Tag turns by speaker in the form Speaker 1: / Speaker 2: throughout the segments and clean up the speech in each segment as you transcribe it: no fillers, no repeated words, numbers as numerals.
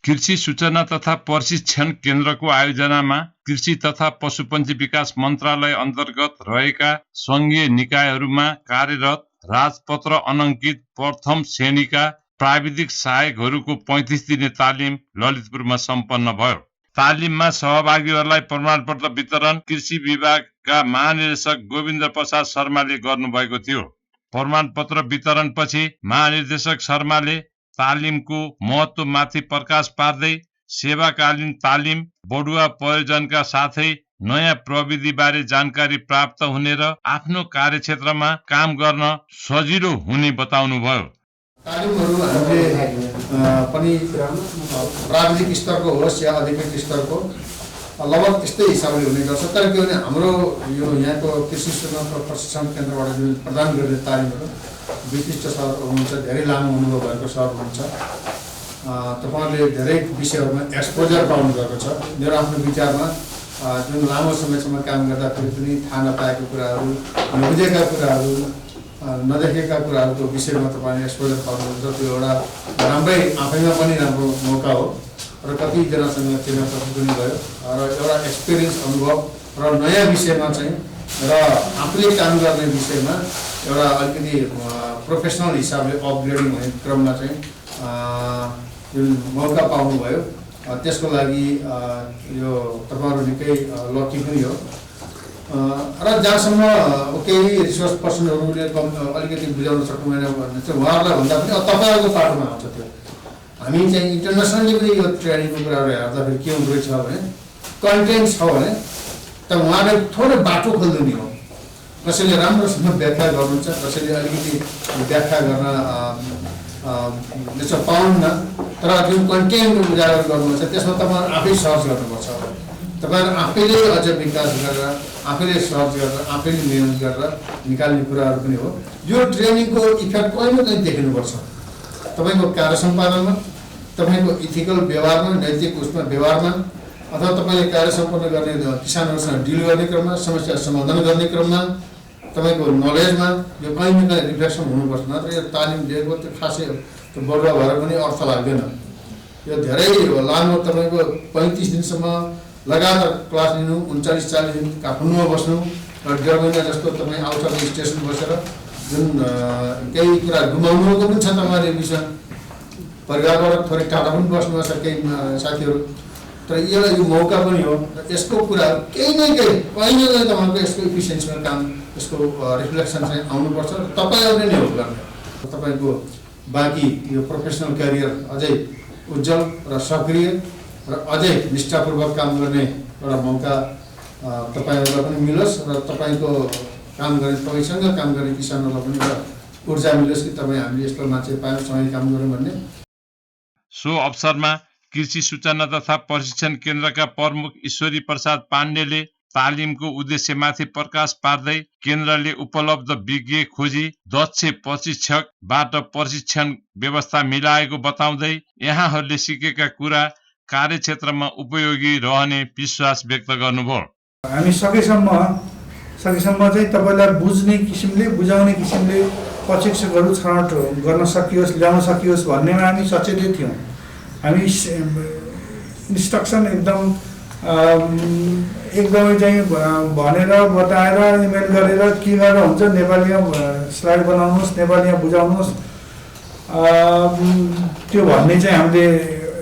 Speaker 1: कृषि सूचना तथा प्रशिक्षण केन्द्रको आयोजनामा कृषि तथा पशुपन्छी विकास मन्त्रालय अन्तर्गत रहेका संघीय निकायहरूमा कार्यरत राजपत्र अनङ्कित प्रथम श्रेणीका प्राविधिक सहायकहरूको 35 दिने तालिम ललितपुरमा सम्पन्न भयो। तालिममा सहभागीहरूलाई प्रमाणपत्र वितरण कृषि विभागका महानिर्देशक गोविन्द प्रसाद शर्माले गर्नुभएको थियो। प्रमाणपत्र वितरणपछि महानिर्देशक शर्माले तालिमको महत्त्वमाथि प्रकाश पार्दै सेवाकालीन तालिम, बढुवा प्रयोजनका साथै नयाँ प्रविधिबारे जानकारी प्राप्त हुने र आफ्नो कार्यक्षेत्रमा काम गर्न सजिलो हुने बताउनुभयो।
Speaker 2: तालिमहरू हामीले पनि प्राविधिक स्तरको होस् या अधिकृत स्तरको लगभग त्यस्तै हिसाबले हुने गर्छ। तर के भने हाम्रो यो यहाँको कृषि सूचना प्रशिक्षण केन्द्रबाट जुन प्रदान गर्ने तालिमहरू विशिष्ट सरहरू हुनुहुन्छ, धेरै लामो अनुभव भएको सरहरू हुनुहुन्छ। तपाईँहरूले धेरै विषयहरूमा एक्सपोजर पाउनु भएको छ। मेरो आफ्नो विचारमा जुन लामो समयसम्म काम गर्दाखेरि पनि थाहा नपाएको कुराहरू, नबुझेका कुराहरू, नदेखेका कुराहरूको विषयमा तपाईँले एक्सपोजर पाउनुहुन्छ। त्यो एउटा राम्रै आफैमा पनि राम्रो मौका हो र कतिजनासँग चिन्न पनि भयो र एउटा एक्सपिरियन्स अनुभव र नयाँ विषयमा चाहिँ र आफूले काम गर्ने विषयमा एउटा अलिकति प्रोफेसनल हिसाबले अपग्रेडिङ हुने क्रममा चाहिँ जुन मौका पाउनुभयो त्यसको लागि यो तपाईँहरू निकै लकी पनि हो। र जहाँसम्म केही रिसोर्स पर्सनहरूले अलिकति बुझाउन सक्नुहुँदैन भने चाहिँ उहाँहरूलाई भन्दा पनि तपाईँहरूको पाटोमा आउँछ। त्यो हामी चाहिँ इन्टरनेसनली पनि यो ट्रेनिङको कुराहरू हेर्दाखेरि के हुँदो रहेछ भने कन्टेन्ट छ भने त उहाँले थोरै बाटो खोलिदिने हो। कसैले राम्रोसँग व्याख्या गर्नुहुन्छ, कसैले अलिकति व्याख्या गर्न त्यसो पाउन्न। तर जुन कन्टेन्ट उजागर गर्नुहुन्छ त्यसमा तपाईँहरू आफै सर्च गर्नुपर्छ। तपाईँहरू आफैले अझ विकास गरेर, आफैले सर्च गरेर, आफैले मेहनत गरेर निकाल्ने कुराहरू पनि हो। यो ट्रेनिङको इफेक्ट कहीँ न कहीँ देखिनुपर्छ। तपाईँको कार्य सम्पादनमा, तपाईँको इथिकल व्यवहारमा, नैतिक उसमा व्यवहारमा, अथवा तपाईँले कार्य सम्पन्न गर्ने किसानहरूसँग डिल गर्ने क्रममा, समस्या समाधान गर्ने क्रममा, तपाईँको नलेजमा यो कहीँ न कहीँ रिफ्लेक्सन हुनुपर्छ। नत्र यो तालिम दिएको त्यो खासै त्यो बढुवा भएर पनि अर्थ लाग्दैन। यो धेरै लामो तपाईँको 35 दिनसम्म लगातार क्लास लिनु, 39-40 दिन काठमाडौँमा बस्नु र 1.5 महिना जस्तो तपाईँ आउट अफ स्टेसन बसेर जुन केही कुरा गुमाउनुको पनि छ तपाईँले विषय। परिवारबाट थोरै टाढा पनि बस्नुभएको छ केही साथीहरू। तर यो मौका पनि हो। यसको कुराहरू केही न कहीँ तपाईँको यसको इफिसियन्सीमा काम, यसको रिफ्लेक्सन चाहिँ आउनुपर्छ। तपाईँहरूले नै हो गर्ने। तपाईँको बाँकी यो प्रोफेसनल क्यारियर अझै उज्जवल र सक्रिय र अझै निष्ठापूर्वक काम गर्ने एउटा मौका तपाईँहरूलाई पनि मिलोस् र तपाईँको काम गर्ने, तपाईँसँग काम गर्ने किसानहरूलाई पनि एउटा ऊर्जा मिलोस् कि तपाईँ हामीले यस्तो मान्छे पायौँ, सँगै काम गऱ्यौँ भन्ने।
Speaker 1: सो अवसरमा कृषि सूचना तथा प्रशिक्षण केन्द्रका प्रमुख ईश्वरी प्रसाद पाण्डेले तालिमको उद्देश्यमाथि प्रकाश पार्दै केन्द्रले उपलब्ध विज्ञ खोजी दक्ष प्रशिक्षकबाट प्रशिक्षण व्यवस्था मिलाएको बताउँदै यहाँहरूले सिकेका कुरा कार्यक्षेत्रमा उपयोगी रहने विश्वास व्यक्त गर्नुभयो।
Speaker 3: हामी सकेसम्म चाहिँ तपाईँलाई बुझ्ने किसिमले, बुझाउने किसिमले प्रशिक्षकहरू छनौट गर्न सकियोस्, ल्याउन सकियोस् भन्नेमा हामी सचेतै थियौँ। हामी इन्स्ट्रक्सन एकदमै चाहिँ भनेर बताएर इमेल गरेर के गरेर हुन्छ, नेपालीमा स्लाइड बनाउनुहोस्, नेपालीमा बुझाउनुहोस्, त्यो भन्ने चाहिँ हामीले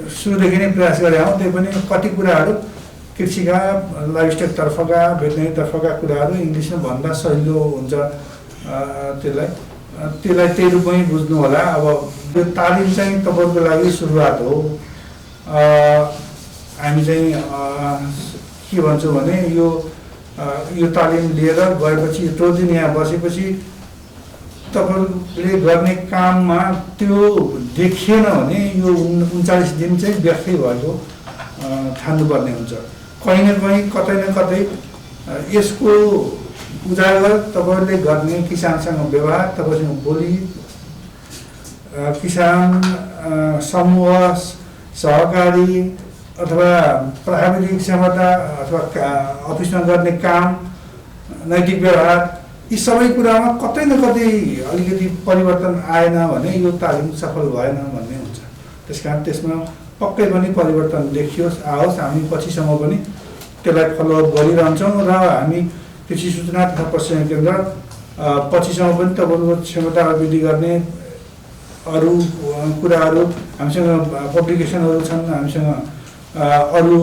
Speaker 3: सुरुदेखि नै प्रयास गरेका हौँ। त्यही पनि कति कुराहरू कृषिका, लाइभस्टक तर्फका, भेटनेरी तर्फका कुराहरू इङ्ग्लिसमा भन्दा सजिलो हुन्छ। त्यसलाई त्यही रूपमै बुझ्नु होला। अब यो तालिम चाहिँ तपाईँको लागि सुरुवात हो। हामी चाहिँ के भन्छौँ भने यो तालिम लिएर गएपछि यत्रो दिन यहाँ बसेपछि तपाईँले गर्ने काममा त्यो देखिएन भने यो 39 दिन चाहिँ व्यर्थै भएको ठान्नुपर्ने हुन्छ। कहीँ न कहीँ, कतै न कतै यसको उजागर तपाईँहरूले गर्ने किसानसँग व्यवहार, तपाईँसँग बोली, किसान समूह, सहकारी अथवा प्राविधिक क्षमता अथवा अफिसमा गर्ने काम, नैतिक व्यवहार, यी सबै कुरामा कतै न कतै अलिकति परिवर्तन आएन भने यो तालिम सफल भएन भन्ने हुन्छ। त्यसकारण त्यसमा पक्कै पनि परिवर्तन देखियोस् आओस्। हामी पछिसम्म पनि त्यसलाई फलोअप गरिरहन्छौँ र हामी कृषि सूचना तथा प्रशिक्षण केन्द्र पछिसम्म पनि तपाईँको क्षमता वृद्धि गर्ने अरू कुराहरू हामीसँग पब्लिकेसनहरू छन्, हामीसँग अरू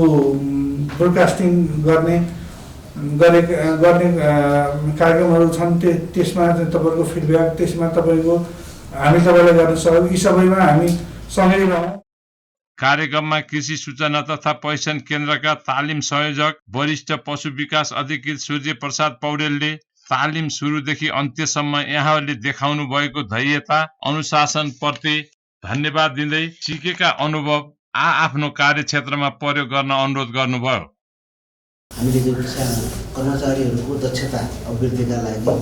Speaker 3: ब्रोडकास्टिङ गर्ने कार्यक्रमहरू छन्। त्यसमा तपाईँको फिडब्याक, त्यसमा तपाईँको हामी तपाईँलाई गर्न सक्छौँ। यी सबैमा हामी सँगै रहौँ।
Speaker 1: कार्यक्रममा कृषि सूचना तथा प्रशिक्षण केन्द्रका तालिम संयोजक वरिष्ठ पशु विकास अधिकृत सूर्य प्रसाद पौडेलले तालिम सुरुदेखि अन्त्यसम्म यहाँहरूले देखाउनु भएको धैर्यता अनुशासनप्रति धन्यवाद दिँदै सिकेका अनुभव आफ्नो कार्यक्षेत्रमा प्रयोग गर्न अनुरोध गर्नुभयो।
Speaker 4: हामीले यो कर्मचारीहरूको दक्षता अभिवृद्धिका लागि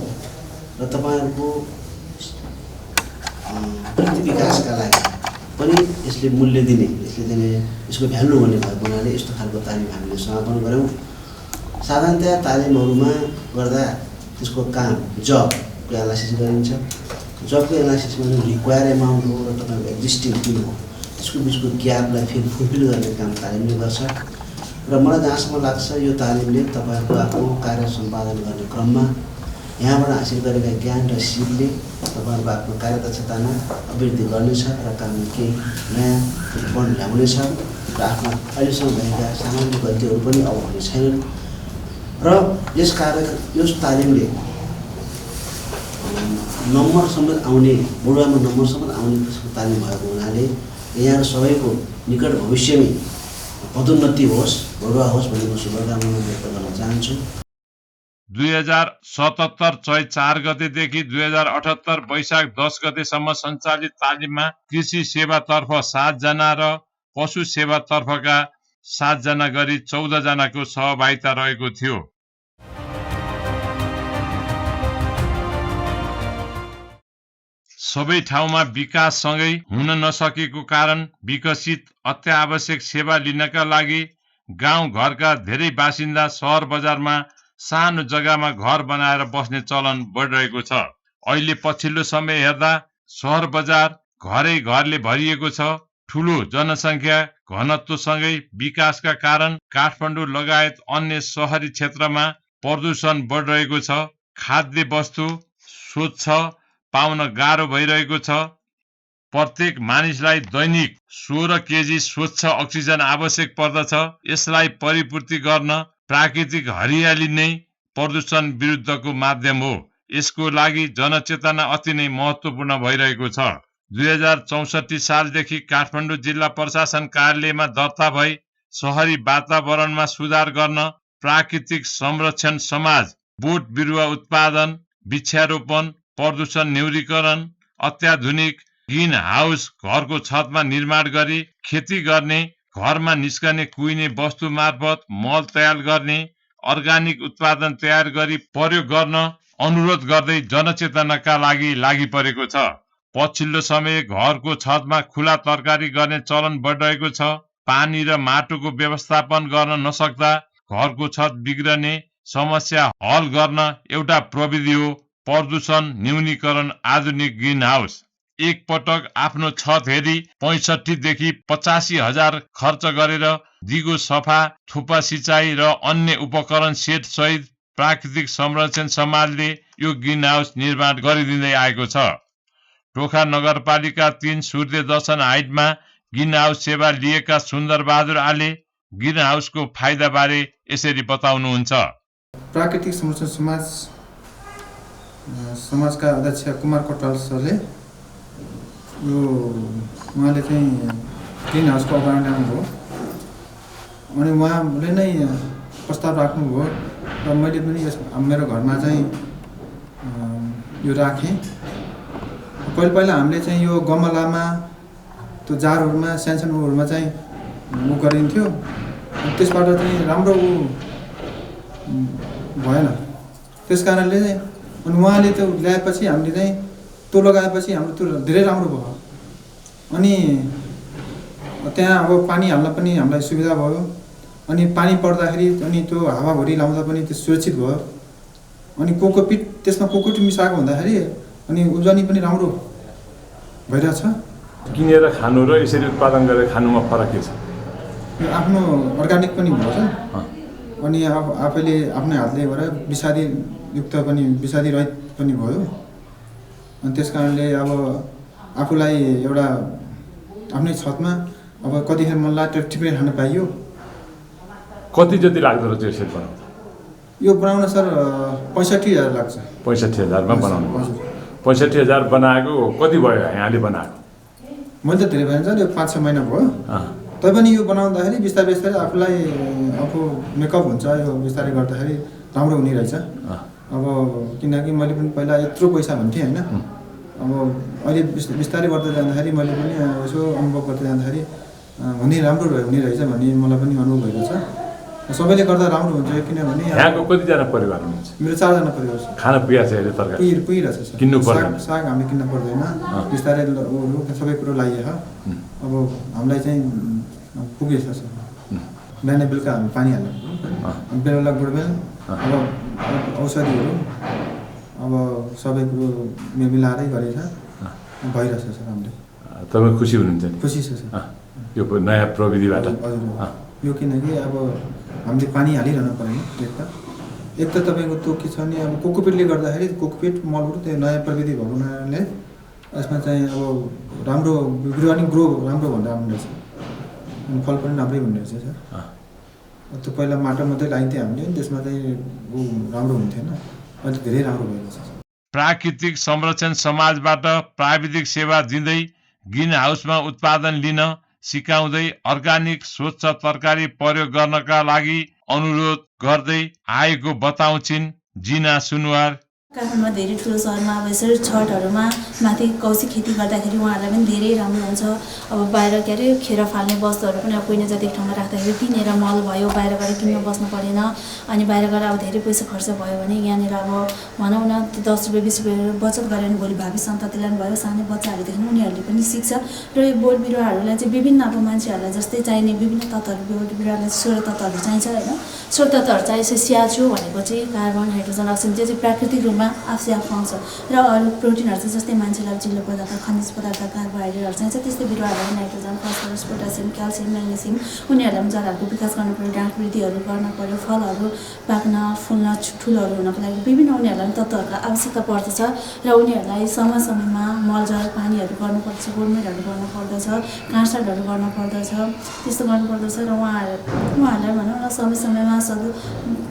Speaker 4: र तपाईँहरूको वृत्ति विकासका लागि पनि यसले मूल्य दिने, यसको भ्यालु हुने भएको हुनाले यस्तो खालको तालिम हामीले समापन गऱ्यौँ। साधारणतया तालिमहरूमा गर्दा त्यसको काम जबको एनालाइसिस गरिन्छ। जबको एनालाइसिसमा रिक्वायर एमाउन्ट हो र तपाईँको एक्जिस्टिङ टिम हो, त्यसको बिचको ग्यापलाई फेरि फुलफिल गर्ने काम तालिमले गर्छ। र मलाई जहाँसम्म लाग्छ यो तालिमले तपाईँहरूको आफ्नो कार्य सम्पादन गर्ने क्रममा यहाँबाट हासिल गरेका ज्ञान र सिपले तपाईँहरूको आफ्नो कार्यदक्षतामा अभिवृद्धि गर्नेछ र काममा केही नयाँ बढ ल्याउनेछ र आफ्ना अहिलेसम्म भएका सामान्य गल्तीहरू पनि अब हुने छैनन्। र यस तालिमले नम्बरसम्म आउने, बढुवामा नम्बरसम्म आउने तालिम भएको हुनाले यहाँहरू सबैको निकट भविष्यमै पदोन्नति होस्, बढुवा होस् भन्ने म शुभकामना व्यक्त गर्न चाहन्छु।
Speaker 1: 2077 चैत 4 गतेदेखि 2078 वैशाख 10 गतेसम्म सञ्चालित तालिममा कृषि सेवातर्फ 7 जना र पशु सेवातर्फका 7 जना गरी 14 जनाको सहभागिता रहेको थियो। सबै ठाउँमा विकाससँगै हुन नसकेको कारण विकसित अत्यावश्यक सेवा लिनका लागि गाउँ घरका धेरै बासिन्दा सहर बजारमा सानो जग्गामा घर बनाएर बस्ने चलन बढिरहेको छ। अहिले पछिल्लो समय हेर्दा सहर बजार घरै घरले भरिएको छ। ठुलो जनसङ्ख्या घनत्वसँगै विकासका कारण काठमाडौँ लगायत अन्य सहरी क्षेत्रमा प्रदूषण बढिरहेको छ। खाद्य वस्तु स्वच्छ पाउन गाह्रो भइरहेको छ। प्रत्येक मानिसलाई दैनिक 16 केजी स्वच्छ अक्सिजन आवश्यक पर्दछ। यसलाई परिपूर्ति गर्न प्राकृतिक हरियाली नै प्रदूषण विरुद्धको माध्यम हो। यसको लागि जनचेतना अति नै महत्त्वपूर्ण भइरहेको छ। 2064 सालदेखि काठमाडौँ जिल्ला प्रशासन कार्यालयमा दर्ता भई सहरी वातावरणमा सुधार गर्न प्राकृतिक संरक्षण समाज, बोट बिरुवा उत्पादन, वृक्षारोपण, प्रदूषण न्यूनीकरण, अत्याधुनिक ग्रीन हाउस घरको छतमा निर्माण गरी खेती गर्ने, घरमा निस्कने कुहिने वस्तु मार्फत मल तयार गर्ने, अर्गानिक उत्पादन तयार गरी प्रयोग गर्न अनुरोध गर्दै जनचेतनाका लागि परेको छ। पछिल्लो समय घरको छतमा खुला तरकारी गर्ने चलन बढिरहेको छ। पानी र माटोको व्यवस्थापन गर्न नसक्दा घरको छत बिग्रने समस्या हल गर्न एउटा प्रविधि हो प्रदूषण न्यूनीकरण आधुनिक ग्रीन हाउस। एक पटक आफ्नो छत हेरी 65 देखि 85 हजार खर्च गरेर दिगो सफा, थुपा सिँचाइ र अन्य उपकरण सेट सहित प्राकृतिक संरक्षण समाजले यो ग्रीन हाउस निर्माण गरिदिँदै आएको छ। टोखा नगरपालिका 3 सूर्य दर्शन हाइटमा ग्रीन हाउस सेवा लिएका सुन्दरबहादुर आले ग्रीन हाउसको फाइदा बारे यसरी बताउनुहुन्छ।
Speaker 5: प्राकृतिक संरक्षण समाजका अध्यक्ष कुमार कटवाल सरले उहाँले चाहिँ ग्रिन हाउसको अवधारणा ल्याउनुभयो अनि उहाँले नै प्रस्ताव राख्नुभयो र मैले पनि मेरो घरमा चाहिँ यो राखेँ। पहिला हामीले चाहिँ यो गमलामा त्यो जारहरूमा सानसानोहरूमा चाहिँ उ गरिन्थ्यो, त्यसबाट चाहिँ राम्रो भएन। त्यस कारणले अनि उहाँले त्यो ल्याएपछि हामीले चाहिँ त्यो लगाएपछि हाम्रो त्यो धेरै राम्रो भयो। अनि त्यहाँ अब पानी हाल्न पनि हामीलाई सुविधा भयो। अनि पानी पर्दाखेरि अनि त्यो हावाभरि लाउँदा पनि त्यो सुरक्षित भयो। अनि कोकोपिट त्यसमा कोकोपिट मिसाएको हुँदाखेरि अनि उब्जनी पनि राम्रो भइरहेछ।
Speaker 1: किनेर खानु र यसरी उत्पादन गरेर खानुमा फरक के छ?
Speaker 5: यो आफ्नो अर्ग्यानिक पनि हुन्छ अनि आफैले आफ्नै हातले गरेर विषादीयुक्त पनि विषादी रहित पनि भयो। अनि त्यस कारणले अब आफूलाई एउटा आफ्नै छतमा अब कतिखेर मन लाग्यो टिपेर खान पाइयो।
Speaker 1: कति जति लाग्दो रहेछ यसरी बनाउँदा?
Speaker 5: यो बनाउन सर 65,000 लाग्छ।
Speaker 1: 65,000मा बनाउनु? 65,000 बनाएको कति भयो यहाँले बनाएको?
Speaker 5: मैले त धेरै भएन सर, यो 5-6 महिना भयो। तैपनि यो बनाउँदाखेरि बिस्तारै बिस्तारै आफूलाई आफू मेकअप हुन्छ, यो बिस्तारै गर्दाखेरि राम्रो हुने रहेछ। अब किनकि मैले पनि पहिला यत्रो पैसा भन्थेँ होइन, अब अहिले बिस्तारै गर्दै जाँदाखेरि मैले पनि यसो अनुभव गर्दै जाँदाखेरि हुने राम्रो हुने रहेछ भन्ने मलाई पनि अनुभव भएको छ। सबैले गर्दा राम्रो हुन्छ किनभने
Speaker 1: यहाँको कतिजना परिवार हुनुहुन्छ?
Speaker 5: मेरो 4जना परिवार छ।
Speaker 1: खाना पुगेको छ अहिले तरकारी?
Speaker 5: पुगिरहेछ सर।
Speaker 1: किन्नु पर्दैन?
Speaker 5: साग हामीले किन्न पर्दैन, बिस्तारै सबै कुरो लगाइएको। अब हामीलाई चाहिँ पुगेछ सर। बिहान बेलुका हामी पानी हाल्नु, बेला गोडमेल, अब औषधिहरू, अब सबै कुरो मिलाएरै गरेछ भइरहेछ सर। हामीले
Speaker 1: तपाईँ खुसी हुनुहुन्छ?
Speaker 5: खुसी छ सर
Speaker 1: यो नयाँ प्रविधिबाट।
Speaker 5: हजुर, यो किनकि अब हामीले पानी हालिरहनु पर्ने। एक त तपाईँको त्यो के छ भने अब कोकोपिटले गर्दाखेरि कोकोपिट मलहरू त्यो नयाँ प्रविधि भएको हुनाले यसमा चाहिँ अब राम्रो बिरुवा पनि ग्रो राम्रो भनेर आउने रहेछ अनि फल पनि राम्रै हुने रहेछ सर। त्यो पहिला माटो मात्रै लगाइन्थ्यो हामीले, त्यसमा चाहिँ राम्रो हुन्थेन, अहिले धेरै राम्रो भएको छ।
Speaker 1: प्राकृतिक संरक्षण समाजबाट प्राविधिक सेवा दिँदै ग्रिन हाउसमा उत्पादन लिन सिकाउँदै अर्ग्यानिक स्वच्छ तरकारी प्रयोग गर्नका लागि अनुरोध गर्दै आएको बताउँछिन् जिना सुनवार।
Speaker 6: काठमाडौँमा धेरै ठुलो सहरमा अब यसरी छठहरूमा माथि कौशी खेती गर्दाखेरि उहाँहरूलाई पनि धेरै राम्रो हुन्छ। अब बाहिर के अरे खेर फाल्ने वस्तुहरू पनि अब कुनै जति ठाउँमा राख्दाखेरि किनेर मल भयो, बाहिर गएर किन्न बस्नु परेन। अनि बाहिर गएर अब धेरै पैसा खर्च भयो भने यहाँनिर अब भनौँ न 10 रुपियाँ 20 रुपियाँ बचत गऱ्यो भने भोलि भावी सन्ततिलाई पनि भयो, सानो बच्चाहरूदेखि उनीहरूले पनि सिक्छ। र यो बोट बिरुवाहरूलाई चाहिँ विभिन्न अब मान्छेहरूलाई जस्तै चाहिने विभिन्न तत्त्वहरू बोट बिरुवालाई 16 तत्त्वहरू चाहिन्छ होइन। 16 तत्त्वहरू चाहिएपछि स्याचो भनेको चाहिँ कार्बन, हाइड्रोजन, अक्सिजन जो चाहिँ प्राकृतिक रूपमा आफै आफ पाउँछ। र अरू प्रोटिनहरू चाहिँ जस्तै मान्छेलाई चिल्लो पदार्थ, खनिज पदार्थ, कार्बोहाइड्रेटहरू चाहिन्छ, त्यस्तै बिरुवाहरूलाई nitrogen, phosphorus, potassium, calcium, magnesium उनीहरूलाई पनि जराहरूको विकास गर्नु पऱ्यो, डाँठ वृद्धिहरू गर्न पऱ्यो, फलहरू पाक्न, फुल्न, ठुलोहरू हुनको लागि विभिन्न उनीहरूलाई पनि तत्त्वहरूको आवश्यकता पर्दछ। र उनीहरूलाई समय समयमा मलजल पानीहरू गर्नुपर्छ, गोडमेलहरू गर्नुपर्दछ, काँडसाडहरू गर्नुपर्दछ, त्यस्तो गर्नुपर्दछ। र उहाँहरूलाई भनौँ न समय समयमा सब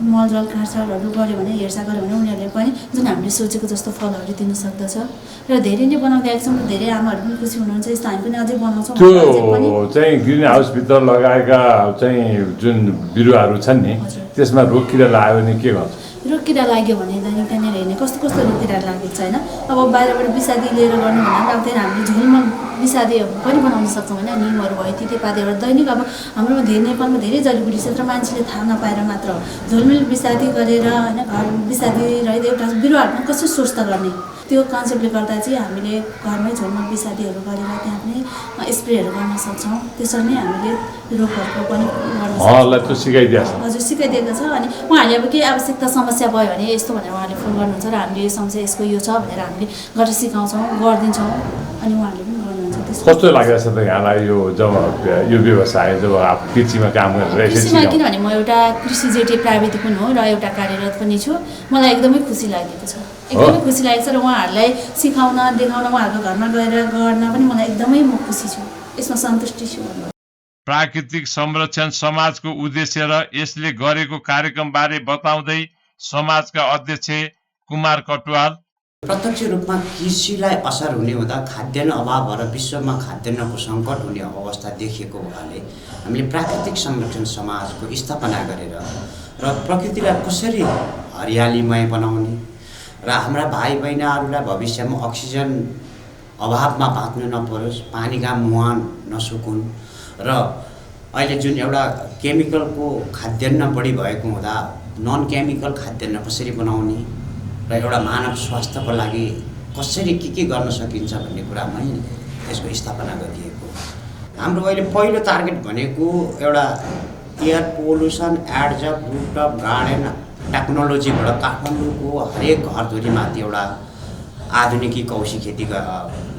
Speaker 6: मलजल काँडसाडहरू गऱ्यो भने, हेरचाह गऱ्यो भने उनीहरूले पनि जुन हामीले सोचेको जस्तो फलहरू दिन सक्दछ। र धेरै नै बनाउँदै आएको छौँ, धेरै आमाहरू पनि खुसी हुनुहुन्छ, यस्तो हामी पनि अझै बनाउँछौँ।
Speaker 1: त्यो चाहिँ ग्रिन हाउसभित्र लगाएका चाहिँ जुन बिरुवाहरू छन् नि त्यसमा रोग किरा लाग्यो भने के गर्छ?
Speaker 6: रोग किरा लाग्यो भने त्यहाँनिर हेर्ने कस्तो कस्तो रोग किरा लागेको छ होइन। अब बाहिरबाट विषादी लिएर गर्नु भन्दा अब त्यहाँ हामीले झोलमल विषादी पनि बनाउन सक्छौँ होइन। निमहरू भयो, तितेपातीहरू दैनिक अब हाम्रोमा धेरै नेपालमा धेरै जडीबुटी छ, तर मान्छेले थाहा नपाएर मात्र झोलमेल विषादी गरेर होइन घर विषादी रहित एउटा बिरुवाहरूमा कसरी स्वस्थ गर्ने त्यो कन्सेप्टले गर्दा चाहिँ हामीले घरमै झोलमल विषादीहरू गरेर त्यहाँ पनि स्प्रेहरू गर्न सक्छौँ। त्यसरी नै हामीले रोगहरूको पनि गर्न सक्छौँ। हजुर सिकाइदिएको छ। अनि उहाँहरूले अब केही आवश्यकता समस्या भयो भने यस्तो भनेर उहाँहरूले फोन गर्नुहुन्छ र हामीले यो समस्या यसको यो छ भनेर हामीले गरेर सिकाउँछौँ, गरिदिन्छौँ अनि उहाँहरूले पनि गर्नुहुन्छ।
Speaker 1: कस्तो लागेको छ त यहाँलाई यो जब यो व्यवसाय जब कृषिमा काम गरेर?
Speaker 6: कृषिमा किनभने म एउटा कृषि जेटी प्राविधिक पनि हो र एउटा कार्यरत पनि छु, मलाई एकदमै खुसी लागेको छ, एकदमै खुसी लागेको छ। र उहाँहरूलाई सिकाउन देखाउन उहाँहरूको घरमा गएर गर्न पनि मलाई एकदमै म खुसी छु, यसमा सन्तुष्टि छु।
Speaker 1: प्राकृतिक संरक्षण समाजको उद्देश्य र यसले गरेको कार्यक्रमबारे बताउँदै समाजका अध्यक्ष कुमार कटुवाल
Speaker 7: प्रत्यक्ष रूपमा कृषिलाई असर हुने हुँदा खाद्यान्न अभाव भएर विश्वमा खाद्यान्नको सङ्कट हुने अवस्था देखिएको हुनाले हामीले प्राकृतिक संरक्षण समाजको स्थापना गरेर र प्रकृतिलाई कसरी हरियालीमय बनाउने र हाम्रा भाइ बहिनीहरूलाई भविष्यमा अक्सिजन अभावमा बाँच्नु नपरोस्, पानीका मुहान नसुकुन् र अहिले जुन एउटा केमिकलको खाद्यान्न बढी भएको हुँदा नन केमिकल खाद्यान्न कसरी बनाउने र एउटा मानव स्वास्थ्यको लागि कसरी के गर्न सकिन्छ भन्ने कुरामै यसको स्थापना गरिएको। हाम्रो अहिले पहिलो टार्गेट भनेको एउटा एयर पोल्युसन एडजब रुफटप गार्डन टेक्नोलोजीबाट काठमाडौँको हरेक घरधुरीमाथि एउटा आधुनिकी कौशी खेती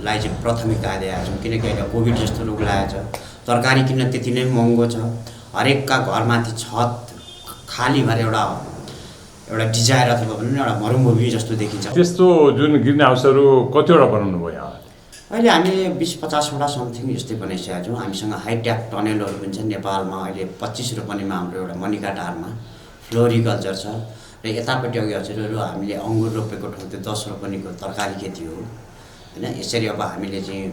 Speaker 7: लाई चाहिँ प्राथमिकता दिएका छौँ किनकि अहिले कोभिड जस्तो रोग लागेको छ तरकारी किन्न त्यति नै महँगो छ हरेकका घरमाथि छत खाली भएर एउटा डिजायर अथवा भनौँ न एउटा मरुभूमि जस्तो देखिन्छ।
Speaker 1: त्यस्तो जुन ग्रिन हाउसहरू कतिवटा बनाउनु भयो यहाँ
Speaker 7: अहिले हामीले 20-50वटा समथिङ यस्तै बनाइसकेका छौँ। हामीसँग हाइटेक टनेलहरू पनि छ नेपालमा। अहिले 25 रोपनीमा हाम्रो एउटा मनिकाटारमा फ्लोरिकल्चर छ र यतापट्टि अघि हजुरहरू हामीले अङ्गुर रोपेको ठाउँ त्यो 10 रोपनीको तरकारी खेती हो होइन। यसरी अब हामीले चाहिँ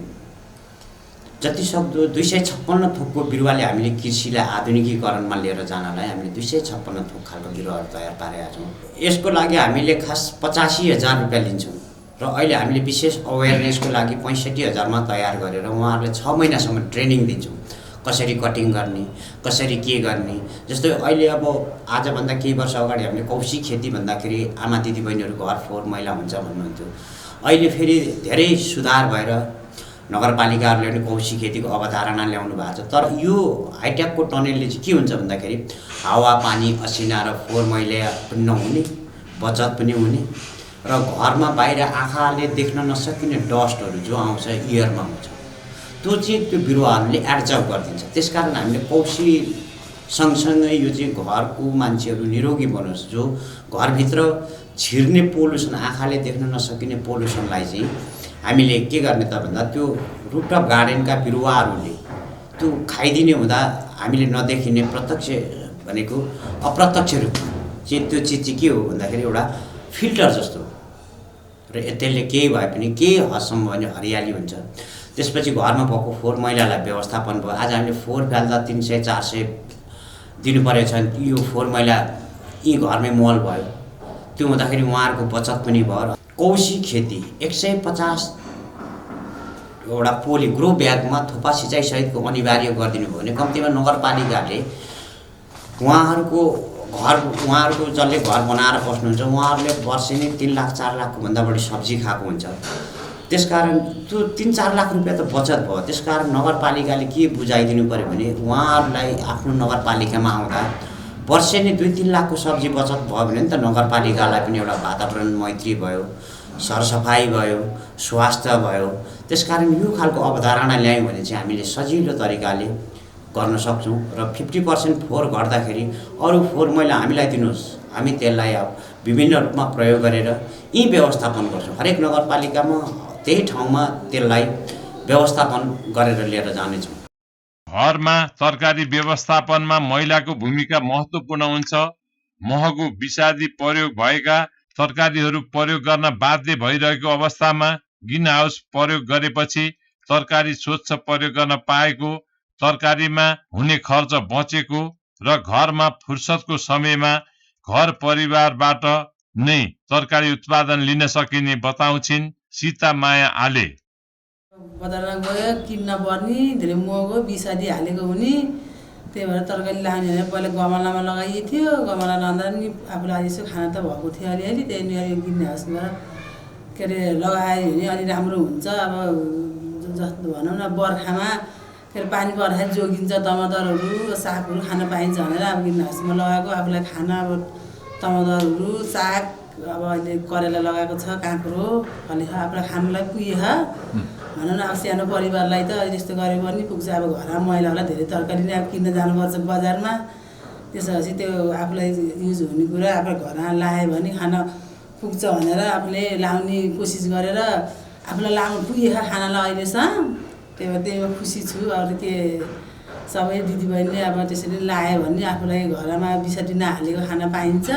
Speaker 7: जतिसक्दो 256 थोकको बिरुवाले हामीले कृषिलाई आधुनिकीकरणमा लिएर जानलाई हामीले 256 थोक खालको बिरुवाहरू तयार पारेका छौँ। यसको लागि हामीले खास 85,000 रुपियाँ लिन्छौँ र अहिले हामीले विशेष अवेरनेसको लागि 65,000मा तयार गरेर उहाँहरूलाई 6 महिनासम्म ट्रेनिङ दिन्छौँ कसरी कटिङ गर्ने कसरी के गर्ने। जस्तै अहिले अब आजभन्दा केही वर्ष अगाडि हामीले कौशी खेती भन्दाखेरि आमा दिदीबहिनीहरूको घर फोहोर मैला हुन्छ भन्नुहुन्थ्यो। अहिले फेरि धेरै सुधार भएर नगरपालिकाहरूले पनि कौशी खेतीको अवधारणा ल्याउनु भएको छ। तर यो हाइटेकको टनेलले चाहिँ के हुन्छ भन्दाखेरि हावा पानी असिना र फोहोर मैला पनि नहुने बचत पनि हुने र घरमा बाहिर आँखाले देख्न नसकिने डस्टहरू जो आउँछ एयरमा आउँछ त्यो चाहिँ त्यो बिरुवाहरूले एब्जर्ब गरिदिन्छ। त्यसकारण हामीले कौशी सँगसँगै यो चाहिँ घरको मान्छेहरू निरोगी बनोस् जो घरभित्र छिर्ने पोल्युसन आँखाले देख्न नसकिने पोल्युसनलाई चाहिँ हामीले के गर्ने त भन्दा त्यो रुफटप गार्डनका बिरुवाहरूले त्यो खाइदिने हुँदा हामीले नदेखिने प्रत्यक्ष भनेको अप्रत्यक्ष रूपमा चाहिँ त्यो चिज चाहिँ के हो भन्दाखेरि एउटा फिल्टर जस्तो र त्यसले केही भए पनि केही हदसम्म भने हरियाली हुन्छ। त्यसपछि घरमा भएको फोहोर मैलालाई व्यवस्थापन भयो। आज हामीले फोहोर फाल्दा 300-400 दिनु परेको छ यो फोहोर मैला यी घरमै मल भयो त्यो हुँदाखेरि उहाँहरूको बचत पनि भयो। कौशी खेती 150 एउटा पोली ग्रो ब्यागमा थोपा सिँचाइसहितको अनिवार्य गरिदिनु भयो भने कम्तीमा नगरपालिकाले उहाँहरूको जसले घर बनाएर बस्नुहुन्छ उहाँहरूले वर्षै नै 3 लाख 4 लाखको भन्दा बढी सब्जी खाएको हुन्छ। त्यसकारण त्यो 3-4 लाख रुपियाँ त बचत भयो। त्यसकारण नगरपालिकाले के बुझाइदिनु पऱ्यो भने उहाँहरूलाई आफ्नो नगरपालिकामा आउँदा वर्षै नै 2-3 लाखको सब्जी बचत भयो भने त नगरपालिकालाई पनि एउटा वातावरण मैत्री भयो सरसफाइ भयो स्वास्थ्य भयो। त्यसकारण यो खालको अवधारणा ल्यायौँ भने चाहिँ हामीले सजिलो तरिकाले गर्न सक्छौँ र 50% फोहोर घट्दाखेरि अरू फोहोर मैला हामीलाई दिनुहोस् हामी त्यसलाई अब विभिन्न रूपमा प्रयोग गरेर यी व्यवस्थापन गर्छौँ। हरेक नगरपालिकामा त्यही ठाउँमा त्यसलाई व्यवस्थापन गरेर लिएर जानेछौँ।
Speaker 1: घरमा तरकारी व्यवस्थापनमा महिलाको भूमिका महत्त्वपूर्ण हुन्छ। महँगो विषादी प्रयोग भएका तरकारीहरू प्रयोग गर्न बाध्य भइरहेको अवस्थामा ग्रिन हाउस प्रयोग गरेपछि तरकारी स्वच्छ प्रयोग गर्न पाएको तरकारीमा हुने खर्च बचेको र घरमा फुर्सदको समयमा घर परिवारबाट नै तरकारी उत्पादन लिन सकिने बताउँछिन् सीता माया आले।
Speaker 8: बजारमा गयो किन्न पर्ने धेरै महँगो विषादी हालेको हुने त्यही भएर तरकारी लाने भने पहिला गमलामा लगाइएको थियो। गमला लाँदा नि आफूलाई यसो खाना त भएको थियो अलिअलि त्यही नि ग्रिन हाउसमा के अरे लगायो भने अलि राम्रो हुन्छ। अब जस्तो भनौँ न बर्खामा के अरे पानी पर्दाखेरि जोगिन्छ टमाटरहरू सागहरू खान पाइन्छ भनेर अब ग्रिन हाउसमा लगाएको आफूलाई खाना अब टमाटरहरू साग अब अहिले करेला लगाएको छ काँक्रो अलि आफूलाई खानुलाई पुगेछ भनौँ न। अब सानो परिवारलाई त त्यस्तो गऱ्यो भने पुग्छ। अब घरमा महिलाहरूलाई धेरै तरकारी नै अब किन्न जानुपर्छ बजारमा। त्यसपछि त्यो आफूलाई युज हुने कुरा आफ्नो घरमा लायो भने खान पुग्छ भनेर आफूले लाउने कोसिस गरेर आफूलाई लाउनु पुगेछ खानालाई अहिलेसम्म। त्यहीमा खुसी छु। अरू के सबै दिदीबहिनीले अब त्यसरी लायो भने आफूलाई घरमा विषादी नहालेको खाना पाइन्छ।